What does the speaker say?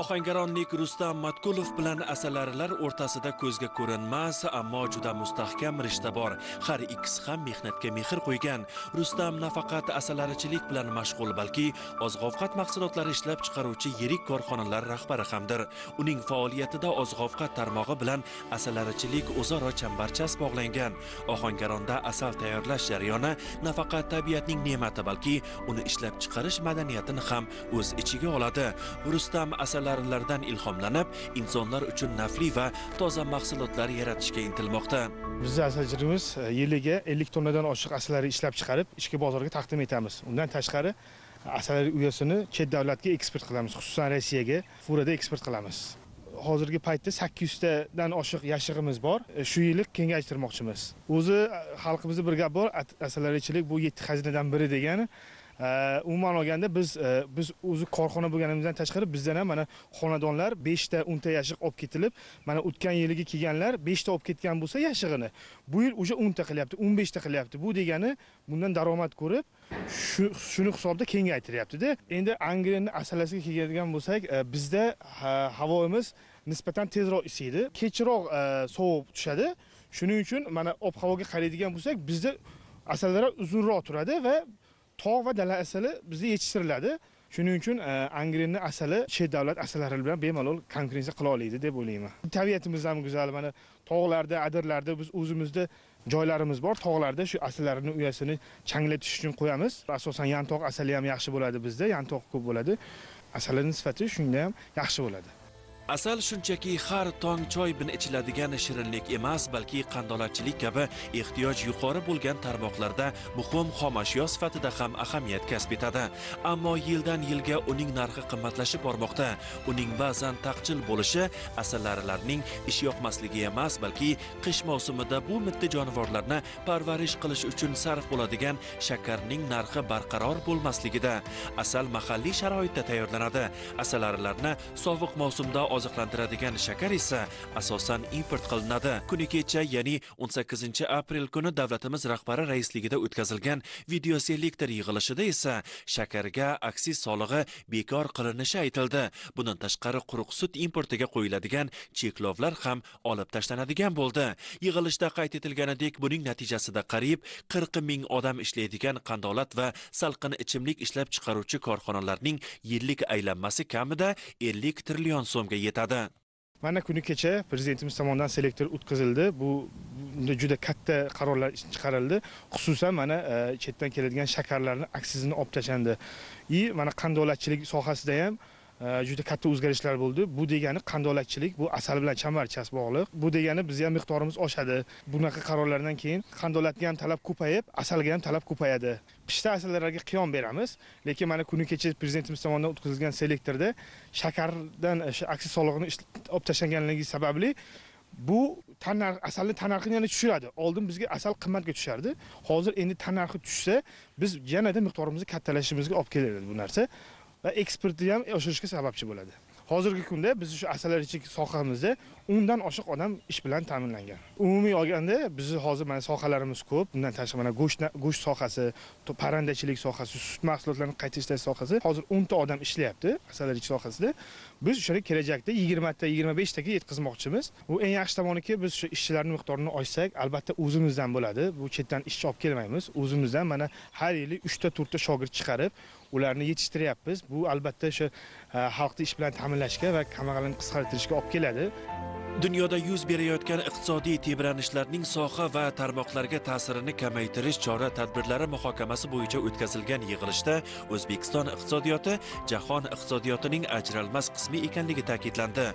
Ohangaronlik Rustam Matkulov bilan asalarilar o'rtasida ko'zga ko'rinmas, ammo juda mustahkam rishta bor. Har ikkisi ham mehnatga mehr qo'ygan. Rustam nafaqat asalarichilik bilan mashg'ul, balki oziq-ovqat mahsulotlari ishlab chiqaruvchi yirik korxonalar rahbari hamdir. Uning faoliyatida oziq-ovqat tarmog'i bilan asalarichilik o'zaro chambarchas bog'langan. Ohangaronda asal tayyorlash jarayoni nafaqat tabiatning ne'mati, balki uni ishlab chiqarish madaniyatini ham o'z ichiga oladi. Rustam asalarilardan ilhomlanib, insonlar uchun nafli va toza mahsulotlar yaratishga intilmoqda. Bizning asalchiligimiz yiliga 50 tonnadan oshiq asalari ishlab chiqarib, ichki bozorga taqdim etamiz. Undan tashqari asalari uyasini chet davlatga eksport qilamiz, xususan Rossiyaga furada eksport qilamiz. Hozirgi paytda 800 tadan oshiq yashig'imiz bor. Shu yili kengaytirmoqchimiz. O'zi xalqimizda bir gap bor, asalarichilik bu 7 xazinadan biri degani. Umuman olganda biz o'zi korxona bo'lganimizdan tashqari bizdan ham mana xonadonlar 5 ta 10 ta yashiq olib ketilib, mana o'tgan yiliga kelganlar 5 ta olib ketgan bo'lsa yashig'ini, bu yil o'sha 10 ta qilyapti, 15 ta qilyapti. Bu degani bundan daromad ko'rib, shuni hisobda kengaytiryapti-da. Endi Angrenni asalasiga keladigan bo'lsak, bizda havoimiz nisbatan tezroq isiydi, kechroq sovuq tushadi. Shuning uchun mana ob-havoga qaraydigan bo'lsak, bizda asallar uzunroq turadi va tog' va dala asali bizda yetishtiriladi. Shuning uchun Angrenni asali chet davlat asallari bilan bemalol konkurensiya qila oladi deb o'ylayman. Tabiatimiz ham go'zal. Mana tog'larda, adirlarda biz o'zimizda joylarimiz bor. Tog'larda shu asallarning uyasini changlatish uchun qo'yamiz. Asosan yantoq asali ham yaxshi bo'ladi bizda, yantoq ko'p bo'ladi. Asalning sifati shunda ham yaxshi bo'ladi. Asal shunchaki har tong choy bilan ichiladigan shirinlik emas, balki qandolatchilik kabi ehtiyoj yuqori bo'lgan tarmoqlarda muhim xomashyo sifatida ham ahamiyat kasb etadi. Ammo yildan yilga uning narxi qimmatlashib bormoqda. Uning ba'zan taqchil bo'lishi asallarning ishyoqmasligi emas, balki qish mavsumida bu mitti jonivorlarni parvarish qilish uchun sarf bo'ladigan shakarning narxi barqaror bo'lmasligida. Asal mahalliy sharoitda tayyorlanadi. Asallarni sovuq mavsumda oziqlantiradigan shakar esa asosan import qilinadi. Kuni kecha, ya'ni 18 aprel kuni davlatimiz rahbari raisligida o'tkazilgan video selektor yig'ilishida esa shakarga aksiz solig'i bekor qilinishi aytildi. Bundan tashqari quruq sut importiga qo'yiladigan cheklovlar ham olib tashlanadigan bo'ldi. Yig'ilishda qayd etilganidek, buning natijasida qariyb 40 ming odam ishlaydigan qandolat va salqin ichimlik ishlab chiqaruvchi korxonalarning yillik aylanmasi kamida 50 trillion so'mga yetadi. Mana kuni kecha prezidentimiz tomonidan selektor o'tkazildi. Bu juda katta qarorlar chiqarildi. Xususan mana chetdan keladigan shakarlarning aksizini olib tashlandi. Mana qandolatchilik sohasida ham juda katta o'zgarishlar bo'ldi. Bu degani qandolatchilik bu asal bilan chambarchas bog'liq. Bu degani bizga ham miqdorimiz oshadi. Bunaqa qarorlardan keyin qandolatga ham talab ko'payib, asalga ham talab ko'payadi. Qishda asallarga qiyom beramiz, lekin mana kuni kecha prezidentimiz tomonidan o'tkazilgan selektorda shakardan aksiz solig'ini olib tashlaganligi sababli bu asalning tan narxini yana tushiradi. Oldin bizga asal qimmatga tushardi. Hozir endi tan narxi tushsa, biz yanada miqdorimizni kattalashimizga olib keladi bu narsa. Va eksportni ham oshirishga sababchi bo'ladi. Hozirgi kunda biz shu asalarichilik sohamizda 10 dan oshiq odam ish bilan ta'minlangan. Umumiy olganda biz hozir mana sohalarimiz ko'p. Bundan tashqari mana go'sht sohasi, parrandachilik sohasi, sut mahsulotlarini qayta ishlash sohasi hozir 10 ta odam ishlayapti asalarichilik sohasida. Biz o'shani kelajakda 20 ta, 25 taga yetkazmoqchimiz. Bu eng yaxshi tomoniki, biz shu ishchilarning miqdorini oshsak, albatta o'zimizdan bo'ladi. Bu chetdan ishchi olib kelmaymiz. O'zimizdan mana har yili 3 ta 4 ta shogird chiqarib, ularni yetishtiryapmiz. Bu albatta shu xalqni ish bilan ta'minlashga va kambag'allikni qisqartirishga olib keladi. Dunyoda yuz berayotgan iqtisodiy tebranishlarning soha va tarmoqlarga ta'sirini kamaytirish chora-tadbirlari muhokamasi bo'yicha o'tkazilgan yig'ilishda O'zbekiston iqtisodiyoti jahon iqtisodiyotining ajralmas qismi ekanligi ta'kidlandi.